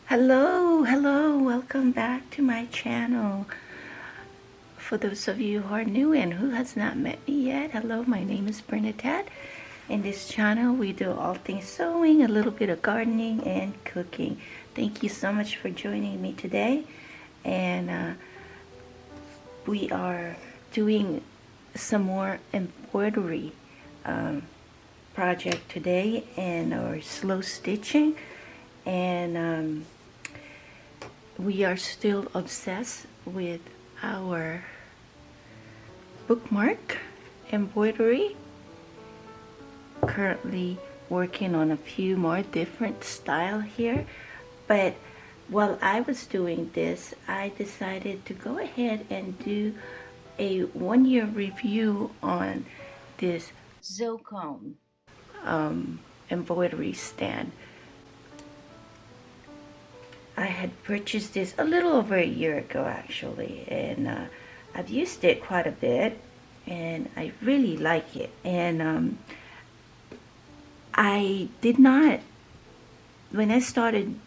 Hello, welcome back to my channel. For those of you who are new and who has not met me yet, hello, my name is Bernadette. In this channel, we do all things sewing, a little bit of gardening, and cooking. Thank you so much for joining me today. And we are doing some more embroidery project today, and our slow stitching. And we are still obsessed with our bookmark embroidery. Currently working on a few more different style here, but while I was doing this, I decided to go ahead and do a one-year review on this Zocone embroidery stand. I had purchased this a little over a year ago actually, and I've used it quite a bit and I really like it. And I did not, when I started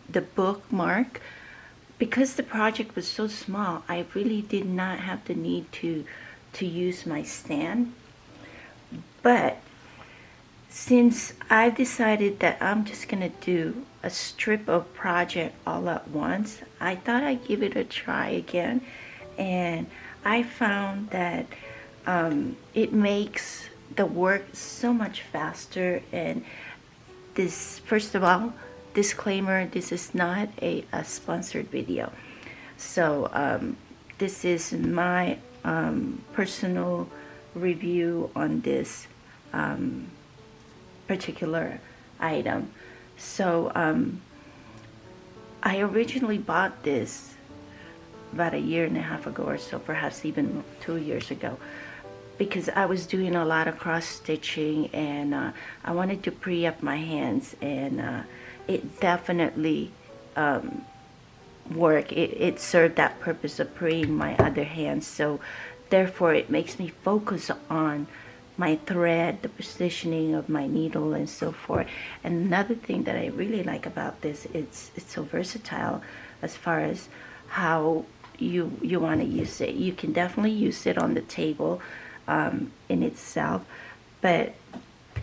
the bookmark, because the project was so small, I really did not have the need to use my stand. But since I've decided that I'm just gonna do a strip of project all at once, I thought I'd give it a try again, and I found that it makes the work so much faster. And this, first of all, disclaimer, this is not a sponsored video, so this is my personal review on this particular item. So I originally bought this about a year and a half ago or so, perhaps even 2 years ago, because I was doing a lot of cross stitching, and I wanted to free up my hands, and it definitely worked. It served that purpose of freeing my other hands, so therefore it makes me focus on my thread, the positioning of my needle, and so forth. And another thing that I really like about this, it's so versatile as far as how you want to use it. You can definitely use it on the table in itself, but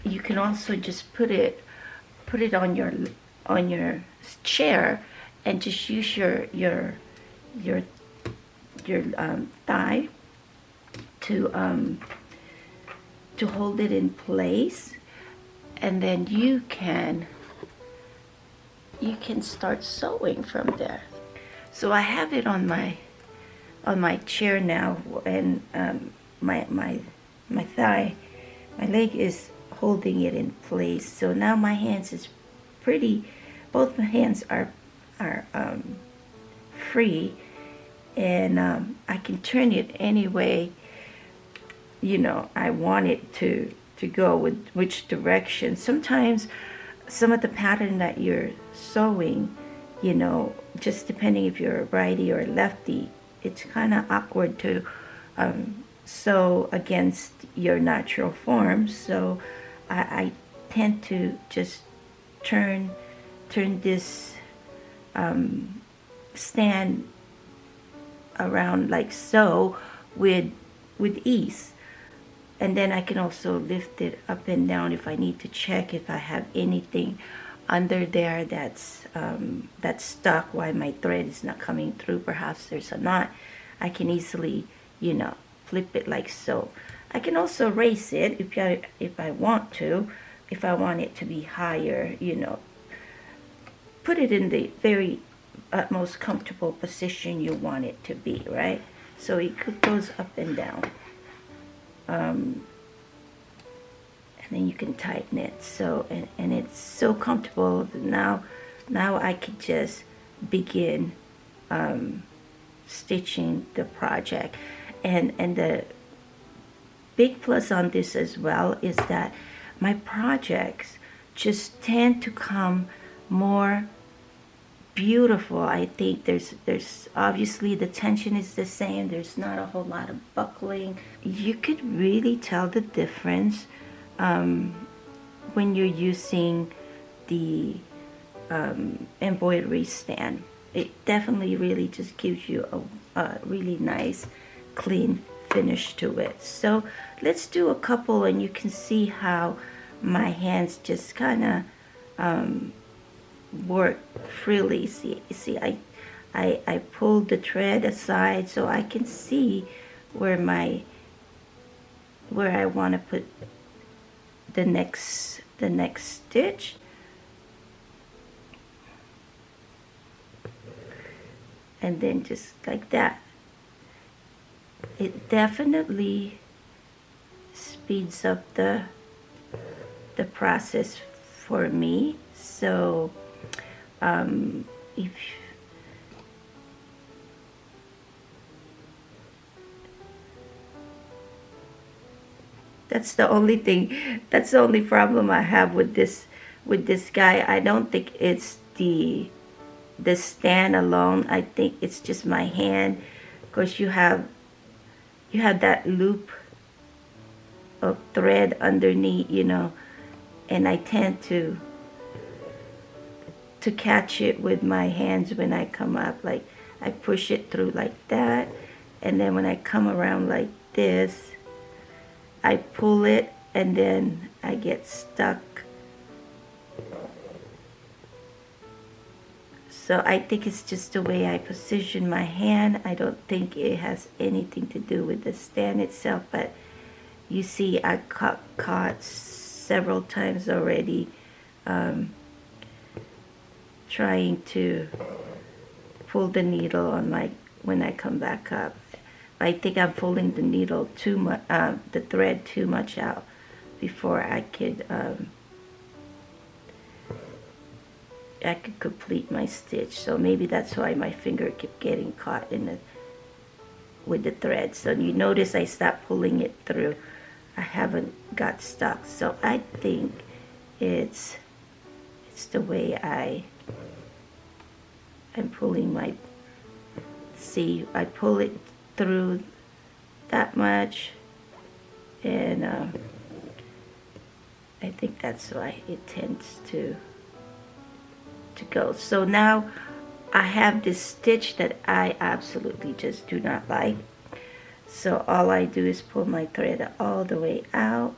you can also just put it on your chair and just use your thigh to hold it in place, and then you can start sewing from there. So I have it on my chair now, and my thigh, my leg is holding it in place. So now my hands is pretty, both my hands are free, and I can turn it any way I want it to go, with which direction. Sometimes some of the pattern that you're sewing, just depending if you're righty or lefty, it's kind of awkward to sew against your natural form. So I tend to just turn this stand around like so, with ease. And then I can also lift it up and down if I need to check if I have anything under there that's stuck while my thread is not coming through. Perhaps there's a knot. I can easily, flip it like so. I can also raise it if I want to. If I want it to be higher, put it in the very utmost comfortable position you want it to be, right? So it goes up and down. And then you can tighten it. So and it's so comfortable. Now I could just begin stitching the project. And the big plus on this as well is that my projects just tend to come more beautiful. I think there's obviously the tension is the same. There's not a whole lot of buckling. You could really tell the difference when you're using the embroidery stand. It definitely really just gives you a really nice clean finish to it. So let's do a couple and you can see how my hands just kind of work freely. See, I pulled the thread aside so I can see where I want to put the next stitch. And then just like that. It definitely speeds up the process for me. So if that's the only problem I have with this guy. I don't think it's the stand alone. I think it's just my hand, because you have that loop of thread underneath, you know, and I tend to catch it with my hands when I come up. Like I push it through like that, and then when I come around like this, I pull it and then I get stuck. So I think it's just the way I position my hand. I don't think it has anything to do with the stand itself, but you see I caught several times already trying to pull the needle on when I come back up. I think I'm pulling the needle too much, the thread too much out before I could complete my stitch. So maybe that's why my finger kept getting caught with the thread. So you notice I stopped pulling it through. I haven't got stuck. So I think it's the way I'm pulling my, see, I pull it through that much, and I think that's why it tends to go. So now I have this stitch that I absolutely just do not like. So all I do is pull my thread all the way out,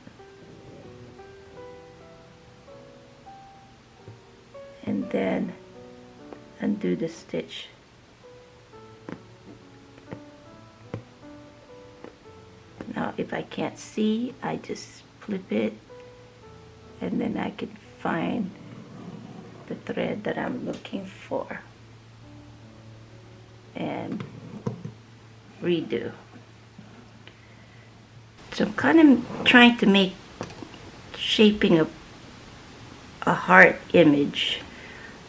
and then undo the stitch. Now if I can't see, I just flip it, and then I can find the thread that I'm looking for and redo. So I'm kind of trying to shaping a heart image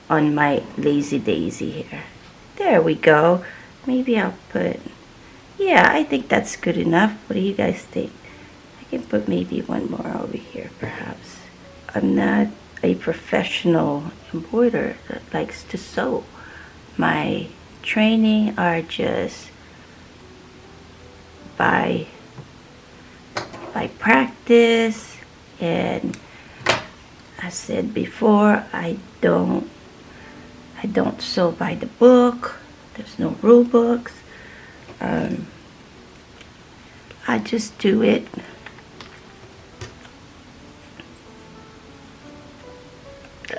on my lazy daisy here. There we go. Maybe I'll put, yeah, I think that's good enough. What do you guys think? I can put maybe one more over here perhaps. I'm not a professional embroiderer that likes to sew. My training are just by practice, and I said before, I don't sew by the book. There's no rule books. I just do it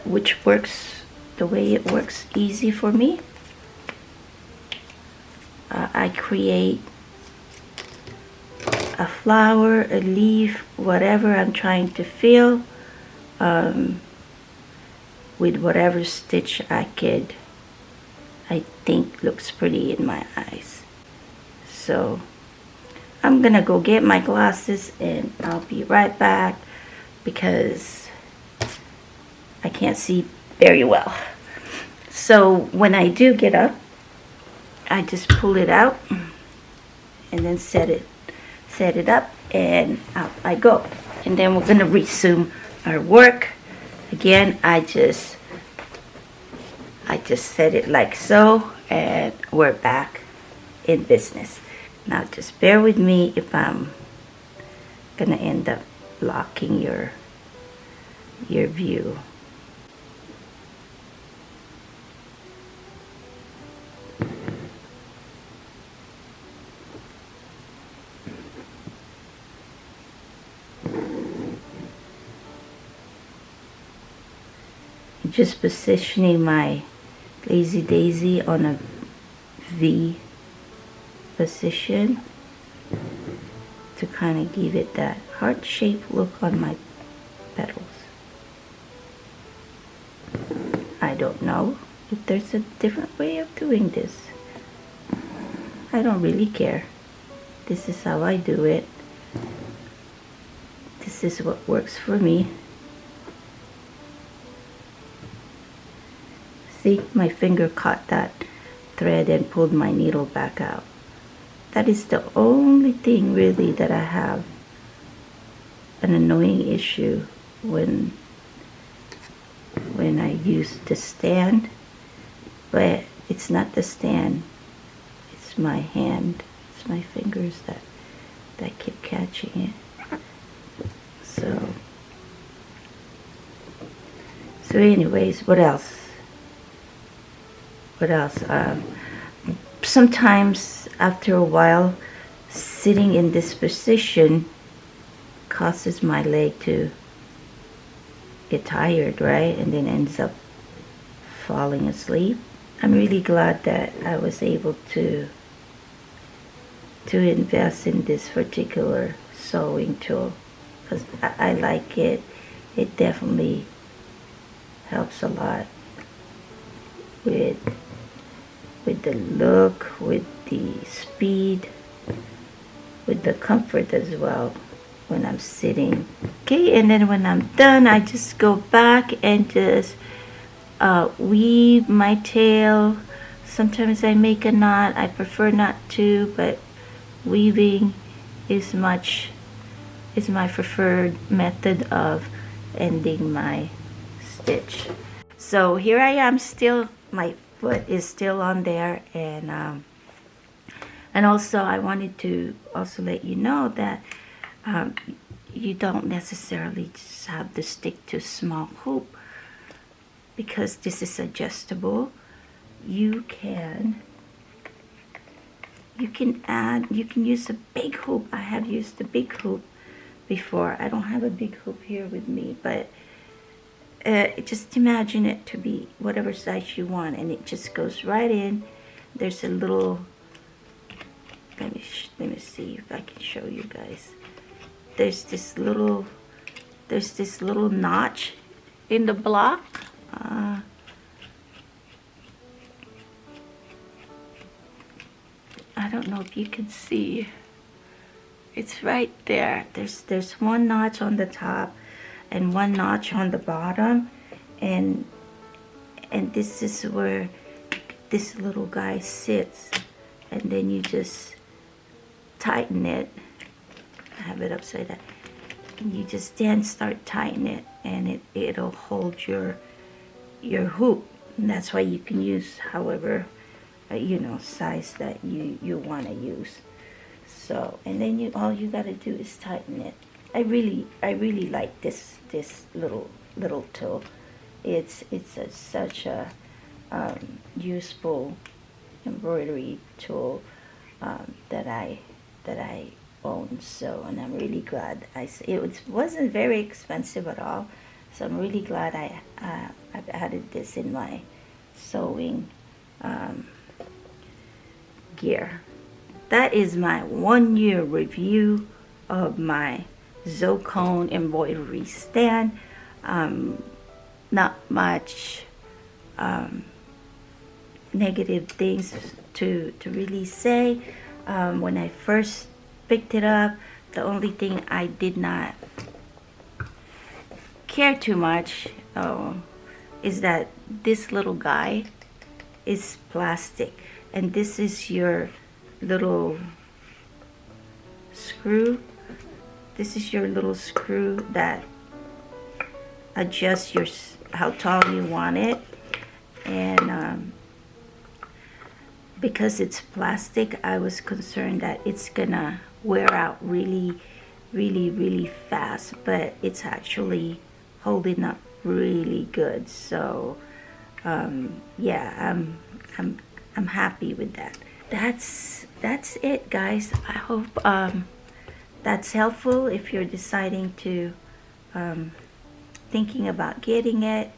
which works the way it works easy for me. I create a flower, a leaf, whatever I'm trying to fill, with whatever stitch I think looks pretty in my eyes. So I'm gonna go get my glasses and I'll be right back because I can't see very well. So when I do get up, I just pull it out and then set it up, and out I go. And then we're gonna resume our work. Again, I just set it like so, and we're back in business. Now just bear with me if I'm gonna end up blocking your view. just positioning my Lazy Daisy on a V position to kind of give it that heart-shaped look on my petals. I don't know if there's a different way of doing this. I don't really care. This is how I do it. This is what works for me. See, my finger caught that thread and pulled my needle back out. That is the only thing really that I have an annoying issue when I use the stand, but it's not the stand, it's my hand, it's my fingers that keep catching it. So anyways, what else? Sometimes after a while, sitting in this position causes my leg to get tired, right? And then ends up falling asleep. I'm really glad that I was able to invest in this particular sewing tool, because I like it. It definitely helps a lot with the look, with the speed, with the comfort as well when I'm sitting. Okay, and then when I'm done, I just go back and just weave my tail. Sometimes I make a knot. I prefer not to, but weaving is my preferred method of ending my stitch. So here I am, still my foot is still on there, and also I wanted to also let you know that you don't necessarily just have to stick to small hoop, because this is adjustable. You can use a big hoop. I have used a big hoop before. I don't have a big hoop here with me, but just imagine it to be whatever size you want, and it just goes right in. There's a little, let me see if I can show you guys. There's this little notch in the block. I don't know if you can see. It's right there. There's one notch on the top and one notch on the bottom, and this is where this little guy sits, and then you just tighten it. I have it upside down, and you just then start tightening it, and it'll hold your hoop. And that's why you can use however size that you want to use. So, and then all you got to do is tighten it. I really like this little tool. It's such a useful embroidery tool that I own. So, and I'm really glad it wasn't very expensive at all. So I'm really glad I've added this in my sewing gear. That is my 1-year review of my Zocone embroidery stand. Not much negative things to really say. When I first picked it up, the only thing I did not care too much is that this little guy is plastic, and this is your little screw. This is your little screw that adjusts how tall you want it, and because it's plastic, I was concerned that it's gonna wear out really fast, but it's actually holding up really good. So yeah, I'm happy with that. That's it, guys. I hope that's helpful if you're deciding to thinking about getting it.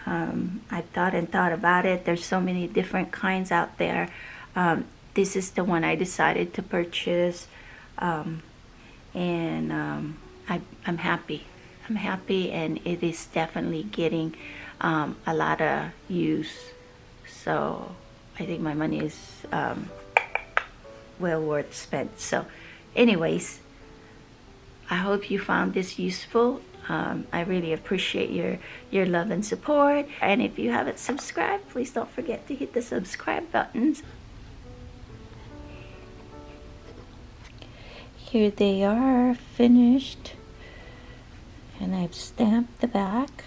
I thought and thought about it. There's so many different kinds out there. This is the one I decided to purchase, and I'm happy. I'm happy, and it is definitely getting a lot of use. So I think my money is well worth spent. So anyways, I hope you found this useful. I really appreciate your love and support. And if you haven't subscribed, please don't forget to hit the subscribe buttons. Here they are, finished. And I've stamped the back.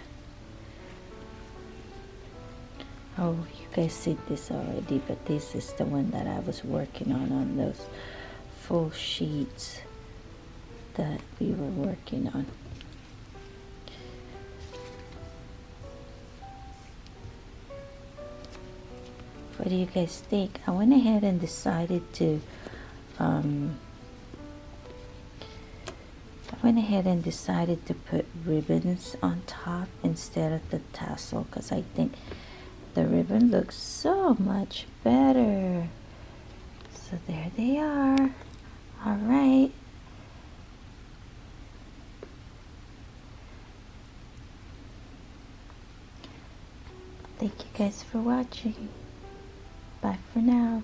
Oh, you guys see this already, but this is the one that I was working on those full sheets that we were working on. What do you guys think? I went ahead and decided to put ribbons on top instead of the tassel, because I think the ribbon looks so much better. So there they are. All right. Thank you guys for watching. Bye for now.